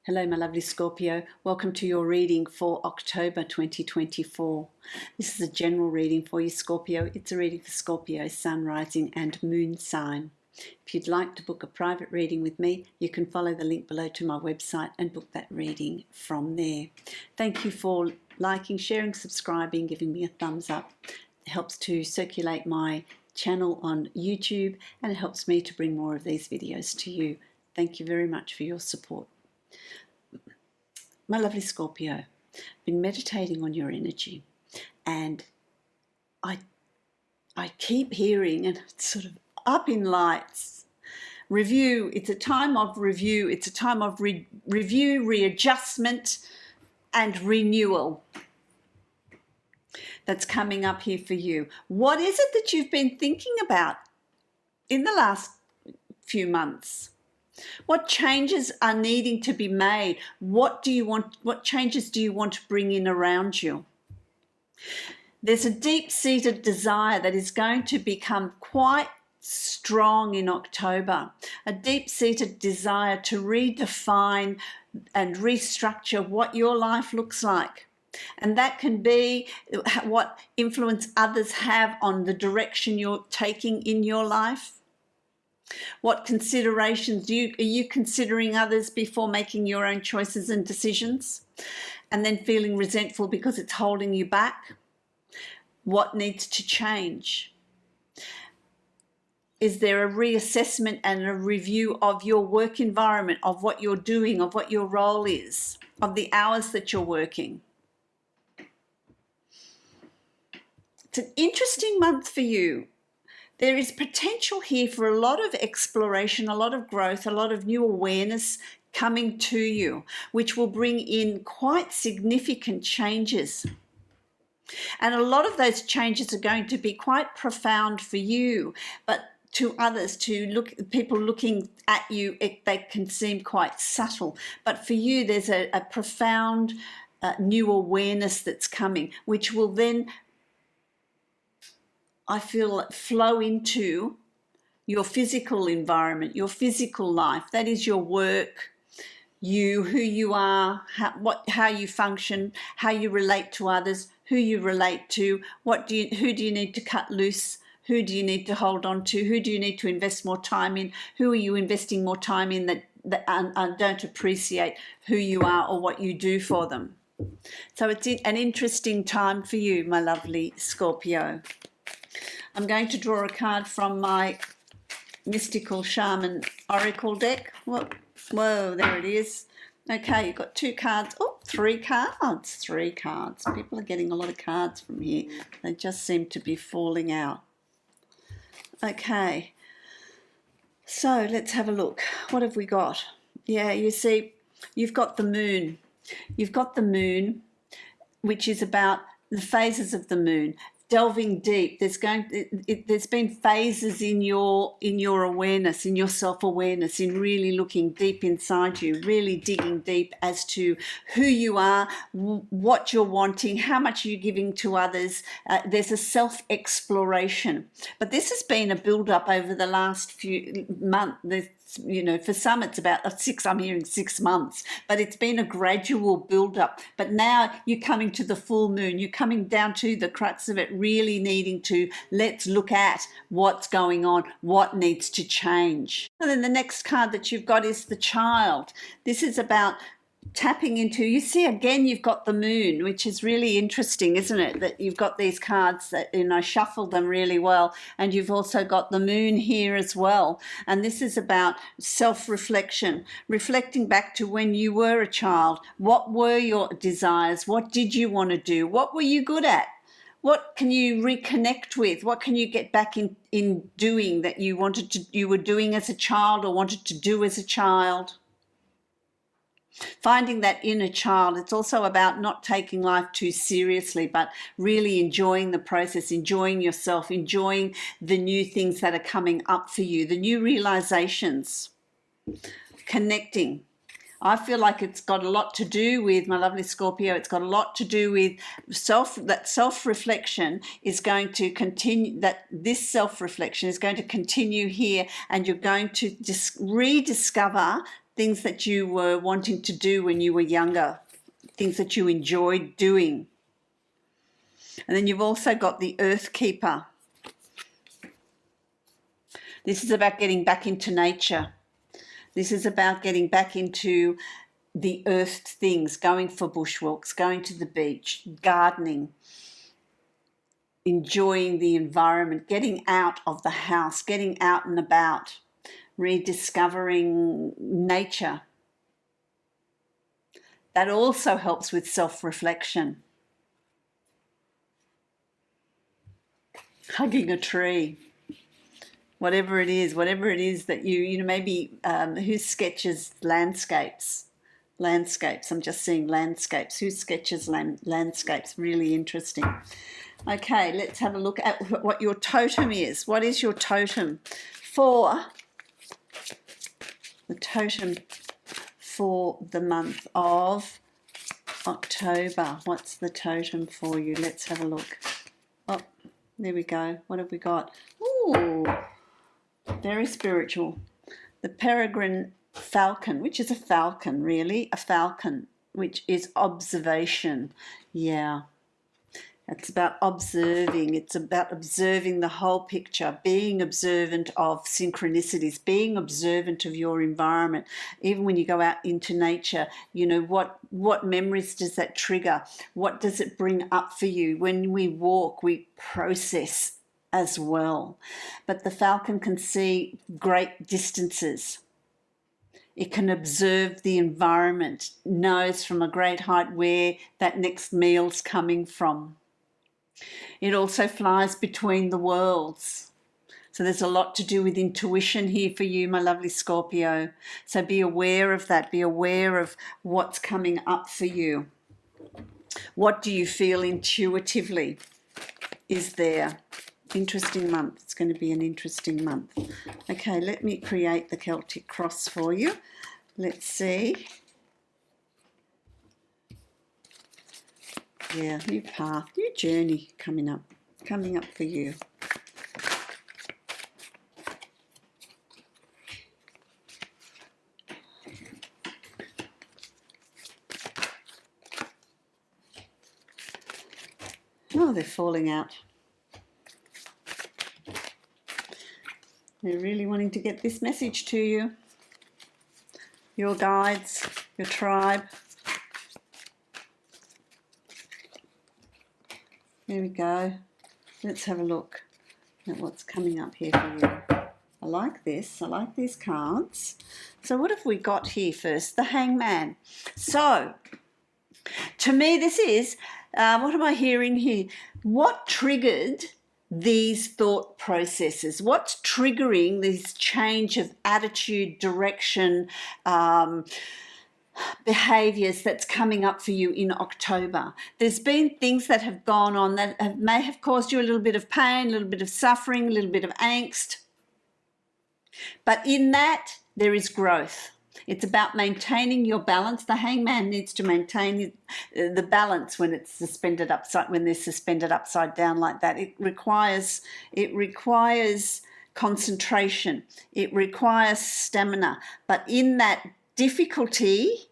Hello, my lovely Scorpio. Welcome to your reading for October 2024. This is a general reading for you, Scorpio. It's a reading for Scorpio, Sun, Rising and Moon sign. If you'd like to book a private reading with me, you can follow the link below to my website and book that reading from there. Thank you for liking, sharing, subscribing, giving me a thumbs up. It helps to circulate my channel on YouTube and it helps me to bring more of these videos to you. Thank you very much for your support. My lovely Scorpio, I've been meditating on your energy and I keep hearing, and it's sort of up in lights, review. It's a time of review. It's a time of review, readjustment and renewal that's coming up here for you. What is it that you've been thinking about in the last few months? What changes are needing to be made? What changes do you want to bring in around you? There's a deep-seated desire that is going to become quite strong in October, a deep-seated desire to redefine and restructure what your life looks like. And that can be what influence others have on the direction you're taking in your life. What considerations are you considering others before making your own choices and decisions, and then feeling resentful because it's holding you back? What needs to change? Is there a reassessment and a review of your work environment, of what you're doing, of what your role is, of the hours that you're working? It's an interesting month for you. There is potential here for a lot of exploration, a lot of growth, a lot of new awareness coming to you, which will bring in quite significant changes. And a lot of those changes are going to be quite profound for you, but to others, people looking at you, they can seem quite subtle. But for you, there's a profound new awareness that's coming, which will then, I feel, flow into your physical environment, your physical life. That is your work, who you are, how you function, how you relate to others, who you relate to, who do you need to cut loose, who do you need to hold on to, who do you need to invest more time in, who are you investing more time in that don't appreciate who you are or what you do for them. So it's an interesting time for you, my lovely Scorpio. I'm going to draw a card from my Mystical Shaman Oracle deck. Whoa, there it is. Okay, you've got two cards. Oh, three cards. Three cards. People are getting a lot of cards from here. They just seem to be falling out. Okay, so let's have a look. What have we got? Yeah, you see, you've got the moon. You've got the moon, which is about the phases of the moon. Delving deep, there's been phases in your awareness, in your self-awareness, in really looking deep inside you, really digging deep as to who you are, what you're wanting, how much you're giving to others. There's a self-exploration, but this has been a build-up over the last few months. For some it's about I'm hearing 6 months, but it's been a gradual build-up. But now you're coming to the full moon, you're coming down to the crux of it, really needing to, let's look at what's going on, what needs to change. And then the next card that you've got is the Child. This is about tapping into, you see again you've got the moon, which is really interesting, isn't it, that you've got these cards that, shuffled them really well, and you've also got the moon here as well. And this is about self-reflection, reflecting back to when you were a child. What were your desires? What did you want to do? What were you good at? What can you reconnect with? What can you get back in doing that you were doing as a child or wanted to do as a child? Finding that inner child. It's also about not taking life too seriously, but really enjoying the process, enjoying yourself, enjoying the new things that are coming up for you, the new realizations, connecting. I feel like it's got a lot to do with, my lovely Scorpio, it's got a lot to do with self-reflection is going to continue, this self-reflection is going to continue here, and you're going to rediscover things that you were wanting to do when you were younger, things that you enjoyed doing. And then you've also got the Earth Keeper. This is about getting back into nature. This is about getting back into the earthed things, going for bushwalks, going to the beach, gardening, enjoying the environment, getting out of the house, getting out and about, rediscovering nature. That also helps with self-reflection. Hugging a tree. Whatever it is that you know, maybe who sketches landscapes? Landscapes, I'm just seeing landscapes. Who sketches landscapes? Really interesting. Okay, let's have a look at what your totem is. What is your totem for the totem for the month of October? What's the totem for you? Let's have a look. Oh, there we go. What have we got? Ooh, very spiritual. The peregrine falcon, which is a falcon, really, a falcon, which is observation. Yeah, it's about observing. It's about observing the whole picture, being observant of synchronicities, being observant of your environment. Even when you go out into nature, you know, what memories does that trigger? What does it bring up for you? When we walk, we process as well. But the falcon can see great distances. It can observe the environment, knows from a great height where that next meal's coming from. It also flies between the worlds. So there's a lot to do with intuition here for you, my lovely Scorpio. So be aware of that. Be aware of what's coming up for you. What do you feel intuitively is there? Interesting month. It's going to be an interesting month. Okay, let me create the Celtic cross for you. Let's see. Yeah, new path, new journey coming up for you. Oh, they're falling out. They're really wanting to get this message to you. Your guides, your tribe. There we go. Let's have a look at what's coming up here for you. I like this. I like these cards. So what have we got here first? The Hangman. So, to me this is, what am I hearing here? What triggered these thought processes? What's triggering this change of attitude, direction, behaviours that's coming up for you in October? There's been things that have gone on that may have caused you a little bit of pain, a little bit of suffering, a little bit of angst. But in that, there is growth. It's about maintaining your balance. The Hangman needs to maintain the balance when it's suspended upside, when they're suspended upside down like that. It requires concentration. It requires stamina. But in that difficulty,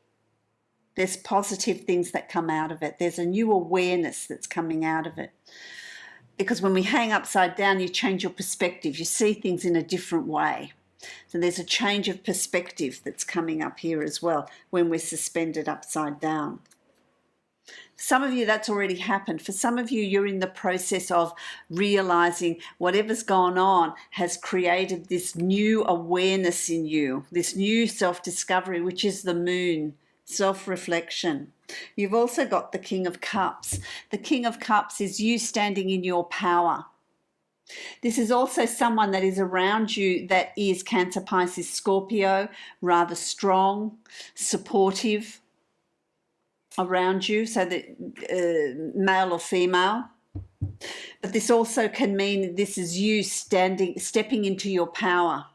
there's positive things that come out of it. There's a new awareness that's coming out of it. Because when we hang upside down, you change your perspective. You see things in a different way. So there's a change of perspective that's coming up here as well when we're suspended upside down. Some of you, that's already happened. For some of you, you're in the process of realizing whatever's gone on has created this new awareness in you, this new self-discovery, which is the moon, self-reflection. You've also got the King of Cups. The King of Cups is you standing in your power. This is also someone that is around you that is Cancer, Pisces, Scorpio, rather strong, supportive around you, so that male or female. But this also can mean this is you stepping into your power,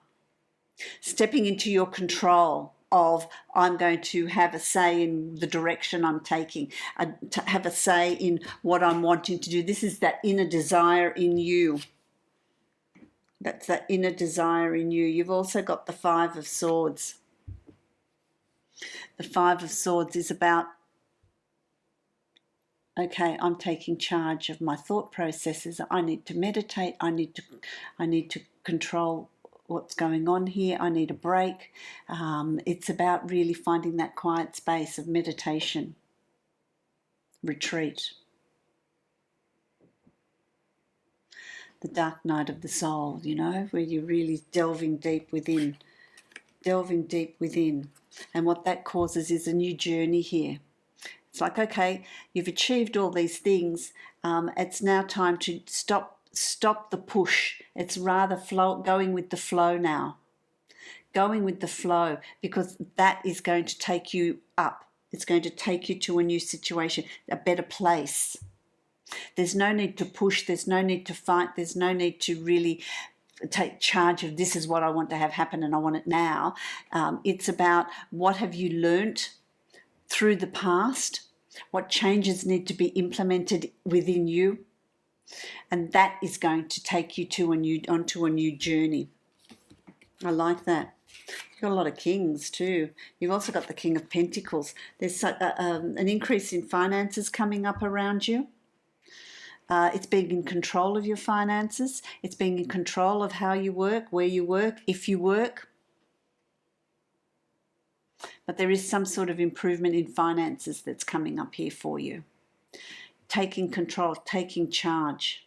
stepping into your control of, I'm going to have a say in the direction I'm taking, to have a say in what I'm wanting to do. This is that inner desire in you. That's that inner desire in you. You've also got the Five of Swords. The Five of Swords is about, okay, I'm taking charge of my thought processes. I need to meditate. I need to control what's going on here. I need a break. It's about really finding that quiet space of meditation, retreat. The dark night of the soul, you know, where you're really delving deep within. And what that causes is a new journey here. It's like, okay, you've achieved all these things. It's now time to stop the push. It's rather going with the flow now. Going with the flow, because that is going to take you up. It's going to take you to a new situation, a better place. There's no need to push. There's no need to fight. There's no need to really take charge of this is what I want to have happen and I want it now. It's about what have you learnt through the past, what changes need to be implemented within you, and that is going to take you onto a new journey. I like that. You've got a lot of kings too. You've also got the King of Pentacles. There's an increase in finances coming up around you. It's being in control of your finances. It's being in control of how you work, where you work, if you work. But there is some sort of improvement in finances that's coming up here for you. Taking control, taking charge.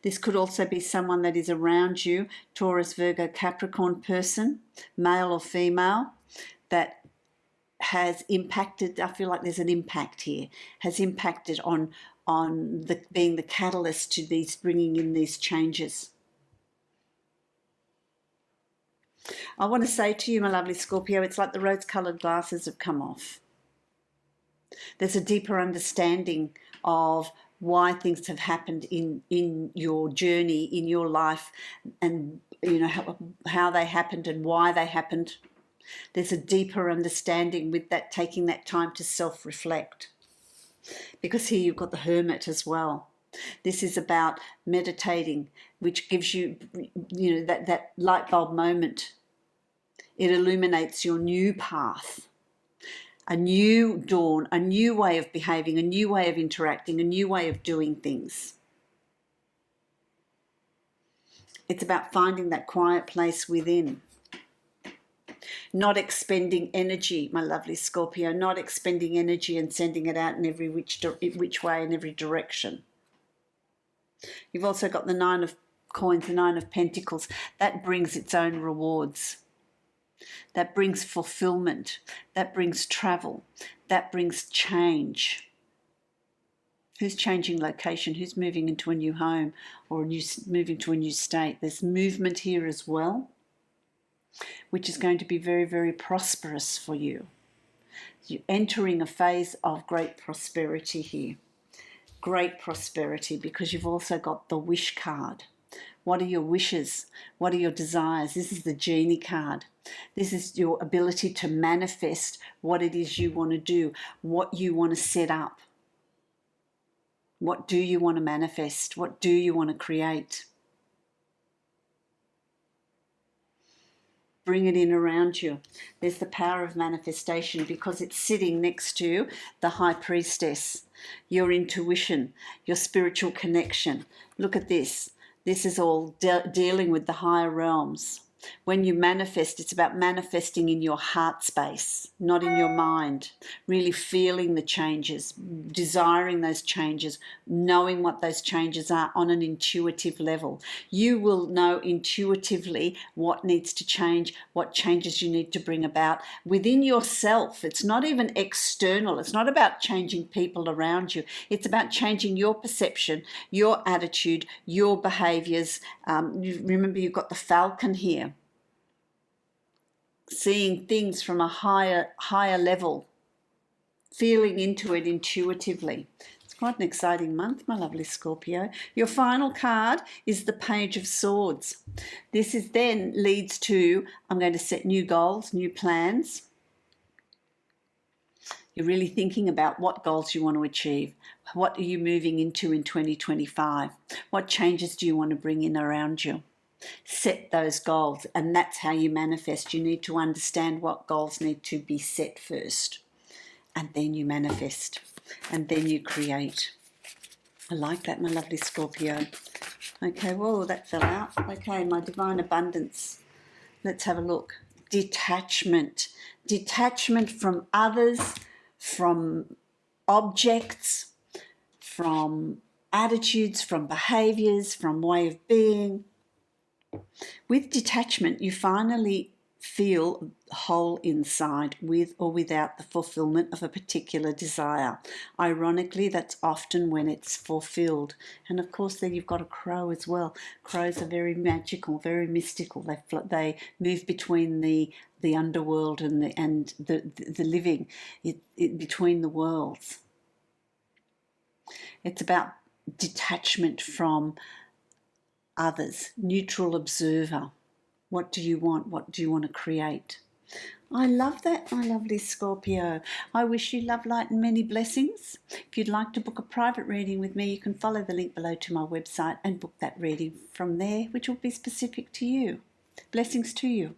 This could also be someone that is around you, Taurus, Virgo, Capricorn person, male or female, that has impacted, I feel like there's an impact here, has impacted on being the catalyst to bringing in these changes. I want to say to you, my lovely Scorpio, it's like the rose-coloured glasses have come off. There's a deeper understanding of why things have happened in your journey, in your life, and you know how they happened and why they happened. There's a deeper understanding with that, taking that time to self-reflect. Because here you've got the Hermit as well. This is about meditating, which gives you, you know, that light bulb moment. It illuminates your new path, a new dawn, a new way of behaving, a new way of interacting, a new way of doing things. It's about finding that quiet place within. Not expending energy, my lovely Scorpio, not expending energy and sending it out in every which way, in every direction. You've also got the Nine of Coins, the Nine of Pentacles. That brings its own rewards. That brings fulfillment. That brings travel. That brings change. Who's changing location? Who's moving into a new home or moving to a new state? There's movement here as well, which is going to be very, very prosperous for you. You're entering a phase of great prosperity here. Great prosperity, because you've also got the wish card. What are your wishes? What are your desires? This is the genie card. This is your ability to manifest what it is you want to do, what you want to set up. What do you want to manifest? What do you want to create? Bring it in around you. There's the power of manifestation because it's sitting next to the High Priestess, your intuition, your spiritual connection. Look at this. This is all dealing with the higher realms. When you manifest, it's about manifesting in your heart space, not in your mind. Really feeling the changes, desiring those changes, knowing what those changes are on an intuitive level. You will know intuitively what needs to change, what changes you need to bring about within yourself. It's not even external. It's not about changing people around you. It's about changing your perception, your attitude, your behaviors. Remember, you've got the Falcon here. Seeing things from a higher level, feeling into it intuitively. It's quite an exciting month, my lovely Scorpio. Your final card is the Page of Swords. This is then leads to, I'm going to set new goals, new plans. You're really thinking about what goals you want to achieve. What are you moving into in 2025? What changes do you want to bring in around you? Set those goals, and that's how you manifest. You need to understand what goals need to be set first, and then you manifest, and then you create. I like that, my lovely Scorpio. Okay, whoa, that fell out. Okay, my divine abundance. Let's have a look. Detachment. Detachment from others, from objects, from attitudes, from behaviors, from way of being. With detachment, you finally feel whole inside, with or without the fulfillment of a particular desire. Ironically, that's often when it's fulfilled. And of course, then you've got a crow as well. Crows are very magical, very mystical. They move between the underworld and the living, between the worlds. It's about detachment from others, neutral observer. What do you want? What do you want to create? I love that, my lovely Scorpio. I wish you love, light, and many blessings. If you'd like to book a private reading with me, you can follow the link below to my website and book that reading from there, which will be specific to you. Blessings to you.